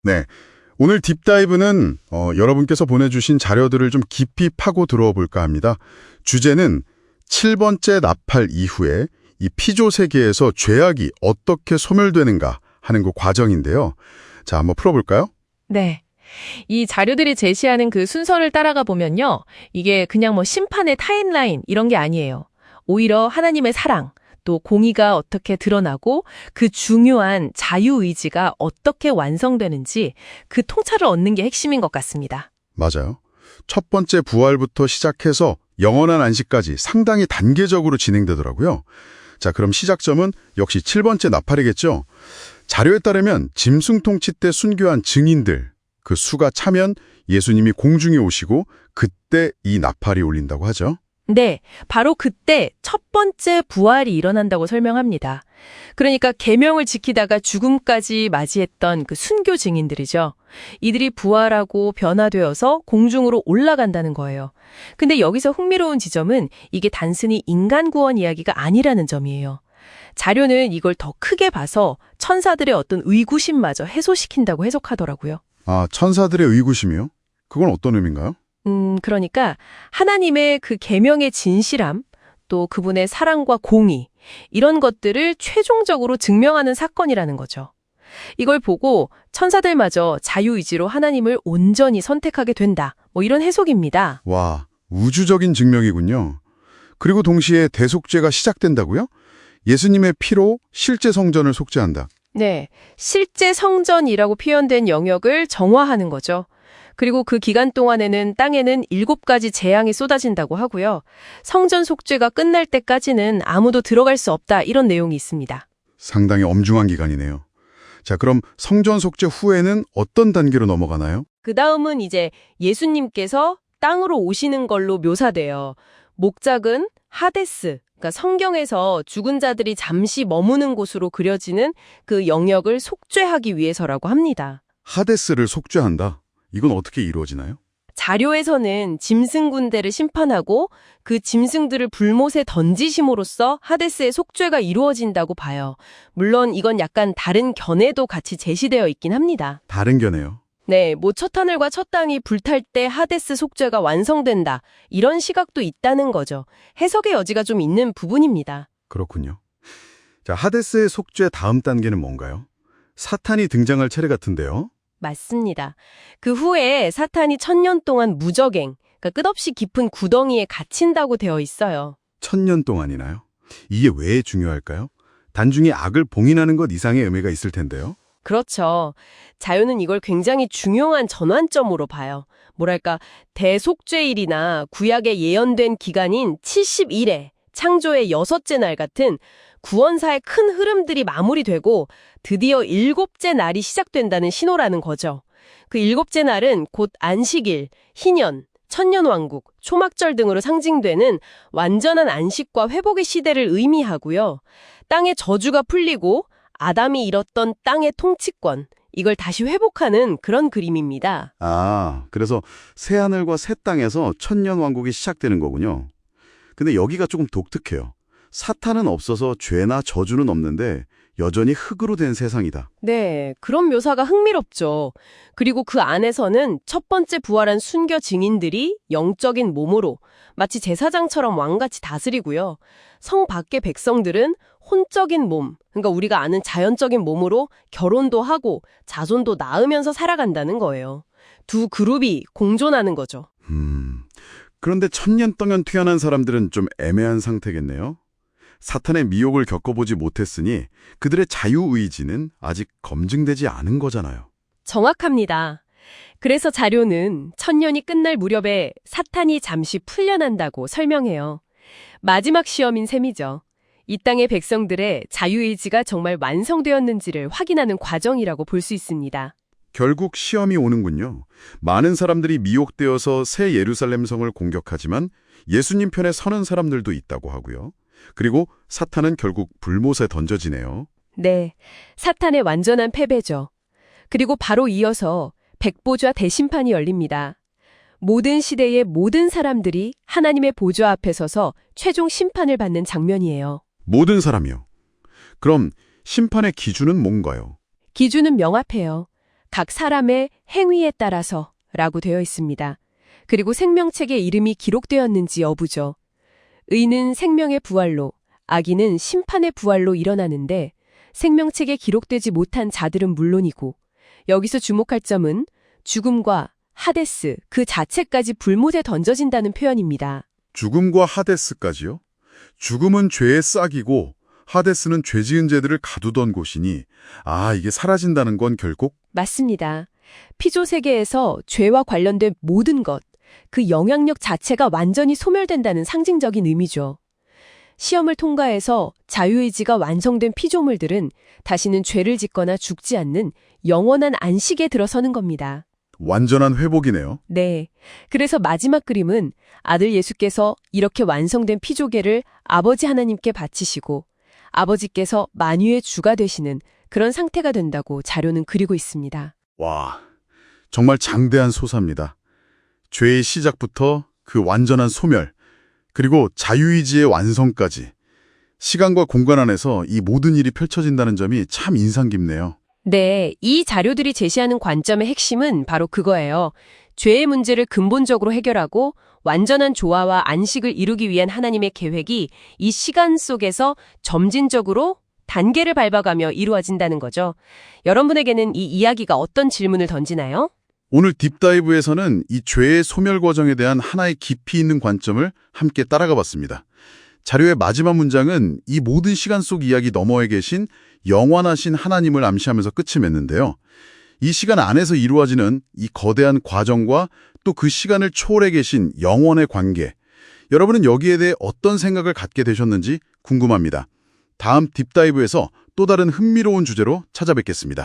네. 오늘 딥다이브는 여러분께서 보내주신 자료들을 좀 깊이 파고 들어와 볼까 합니다. 주제는 7번째 나팔 이후에 이 피조 세계에서 죄악이 어떻게 소멸되는가 하는 그 과정인데요. 자, 한번 풀어볼까요? 네. 이 자료들이 제시하는 그 순서를 따라가 보면요. 이게 그냥 뭐 심판의 타임라인 이런 게 아니에요. 오히려 하나님의 사랑, 또 공의가 어떻게 드러나고 그 중요한 자유의지가 어떻게 완성되는지 그 통찰을 얻는 게 핵심인 것 같습니다. 맞아요. 첫 번째 부활부터 시작해서 영원한 안식까지 상당히 단계적으로 진행되더라고요. 자, 그럼 시작점은 역시 7번째 나팔이겠죠? 자료에 따르면 짐승통치 때 순교한 증인들, 그 수가 차면 예수님이 공중에 오시고 그때 이 나팔이 울린다고 하죠. 네, 바로 그때 첫 번째 부활이 일어난다고 설명합니다. 그러니까 계명을 지키다가 죽음까지 맞이했던 그 순교 증인들이죠. 이들이 부활하고 변화되어서 공중으로 올라간다는 거예요. 근데 여기서 흥미로운 지점은 이게 단순히 인간 구원 이야기가 아니라는 점이에요. 자료는 이걸 더 크게 봐서 천사들의 어떤 의구심마저 해소시킨다고 해석하더라고요. 아, 천사들의 의구심이요? 그건 어떤 의미인가요? 그러니까 하나님의 그 계명의 진실함, 또 그분의 사랑과 공의, 이런 것들을 최종적으로 증명하는 사건이라는 거죠. 이걸 보고 천사들마저 자유의지로 하나님을 온전히 선택하게 된다. 뭐 이런 해석입니다. 와, 우주적인 증명이군요. 그리고 동시에 대속죄가 시작된다고요? 예수님의 피로 실제 성전을 속죄한다. 네, 실제 성전이라고 표현된 영역을 정화하는 거죠. 그리고 그 기간 동안에는 땅에는 7가지 재앙이 쏟아진다고 하고요. 성전 속죄가 끝날 때까지는 아무도 들어갈 수 없다 이런 내용이 있습니다. 상당히 엄중한 기간이네요. 자, 그럼 성전 속죄 후에는 어떤 단계로 넘어가나요? 그 다음은 이제 예수님께서 땅으로 오시는 걸로 묘사돼요. 목작은 하데스, 그러니까 성경에서 죽은 자들이 잠시 머무는 곳으로 그려지는 그 영역을 속죄하기 위해서라고 합니다. 하데스를 속죄한다. 이건 어떻게 이루어지나요? 자료에서는 짐승 군대를 심판하고 그 짐승들을 불못에 던지심으로써 하데스의 속죄가 이루어진다고 봐요. 물론 이건 약간 다른 견해도 같이 제시되어 있긴 합니다. 다른 견해요. 네, 뭐 첫 하늘과 첫 땅이 불탈 때 하데스 속죄가 완성된다. 이런 시각도 있다는 거죠. 해석의 여지가 좀 있는 부분입니다. 그렇군요. 자, 하데스의 속죄 다음 단계는 뭔가요? 사탄이 등장할 차례 같은데요. 맞습니다. 그 후에 사탄이 1000년 동안 무적행, 그러니까 끝없이 깊은 구덩이에 갇힌다고 되어 있어요. 1000년 동안이나요? 이게 왜 중요할까요? 단중에 악을 봉인하는 것 이상의 의미가 있을 텐데요. 그렇죠. 자유는 이걸 굉장히 중요한 전환점으로 봐요. 뭐랄까, 대속죄일이나 구약에 예언된 기간인 70일에 창조의 6째 날 같은 구원사의 큰 흐름들이 마무리되고 드디어 7째 날이 시작된다는 신호라는 거죠. 그 7째 날은 곧 안식일, 희년, 천년왕국, 초막절 등으로 상징되는 완전한 안식과 회복의 시대를 의미하고요. 땅의 저주가 풀리고 아담이 잃었던 땅의 통치권, 이걸 다시 회복하는 그런 그림입니다. 아, 그래서 새하늘과 새 땅에서 천년왕국이 시작되는 거군요. 근데 여기가 조금 독특해요. 사탄은 없어서 죄나 저주는 없는데 여전히 흙으로 된 세상이다. 네, 그런 묘사가 흥미롭죠. 그리고 그 안에서는 첫 번째 부활한 순교 증인들이 영적인 몸으로 마치 제사장처럼 왕같이 다스리고요. 성 밖의 백성들은 혼적인 몸, 그러니까 우리가 아는 자연적인 몸으로 결혼도 하고 자손도 낳으면서 살아간다는 거예요. 두 그룹이 공존하는 거죠. 그런데 천년 동안 태어난 사람들은 좀 애매한 상태겠네요. 사탄의 미혹을 겪어보지 못했으니 그들의 자유의지는 아직 검증되지 않은 거잖아요. 정확합니다. 그래서 자료는 1000년이 끝날 무렵에 사탄이 잠시 풀려난다고 설명해요. 마지막 시험인 셈이죠. 이 땅의 백성들의 자유의지가 정말 완성되었는지를 확인하는 과정이라고 볼 수 있습니다. 결국 시험이 오는군요. 많은 사람들이 미혹되어서 새 예루살렘 성을 공격하지만 예수님 편에 서는 사람들도 있다고 하고요. 그리고 사탄은 결국 불못에 던져지네요. 네, 사탄의 완전한 패배죠. 그리고 바로 이어서 백보좌 대심판이 열립니다. 모든 시대의 모든 사람들이 하나님의 보좌 앞에 서서 최종 심판을 받는 장면이에요. 모든 사람이요. 그럼 심판의 기준은 뭔가요? 기준은 명확해요. 각 사람의 행위에 따라서 라고 되어 있습니다. 그리고 생명책에 이름이 기록되었는지 여부죠. 의는 생명의 부활로, 악인은 심판의 부활로 일어나는데 생명책에 기록되지 못한 자들은 물론이고 여기서 주목할 점은 죽음과 하데스 그 자체까지 불못에 던져진다는 표현입니다. 죽음과 하데스까지요? 죽음은 죄의 싹이고 하데스는 죄 지은 자들을 가두던 곳이니 이게 사라진다는 건 결국 맞습니다. 피조 세계에서 죄와 관련된 모든 것, 그 영향력 자체가 완전히 소멸된다는 상징적인 의미죠. 시험을 통과해서 자유의지가 완성된 피조물들은 다시는 죄를 짓거나 죽지 않는 영원한 안식에 들어서는 겁니다. 완전한 회복이네요. 네. 그래서 마지막 그림은 아들 예수께서 이렇게 완성된 피조계를 아버지 하나님께 바치시고 아버지께서 만유의 주가 되시는 그런 상태가 된다고 자료는 그리고 있습니다. 와, 정말 장대한 소사입니다. 죄의 시작부터 그 완전한 소멸, 그리고 자유의지의 완성까지 시간과 공간 안에서 이 모든 일이 펼쳐진다는 점이 참 인상 깊네요. 네, 이 자료들이 제시하는 관점의 핵심은 바로 그거예요. 죄의 문제를 근본적으로 해결하고 완전한 조화와 안식을 이루기 위한 하나님의 계획이 이 시간 속에서 점진적으로 단계를 밟아가며 이루어진다는 거죠. 여러분에게는 이 이야기가 어떤 질문을 던지나요? 오늘 딥다이브에서는 이 죄의 소멸 과정에 대한 하나의 깊이 있는 관점을 함께 따라가 봤습니다. 자료의 마지막 문장은 이 모든 시간 속 이야기 너머에 계신 영원하신 하나님을 암시하면서 끝이 맺는데요. 이 시간 안에서 이루어지는 이 거대한 과정과 또 그 시간을 초월해 계신 영원의 관계, 여러분은 여기에 대해 어떤 생각을 갖게 되셨는지 궁금합니다. 다음 딥다이브에서 또 다른 흥미로운 주제로 찾아뵙겠습니다.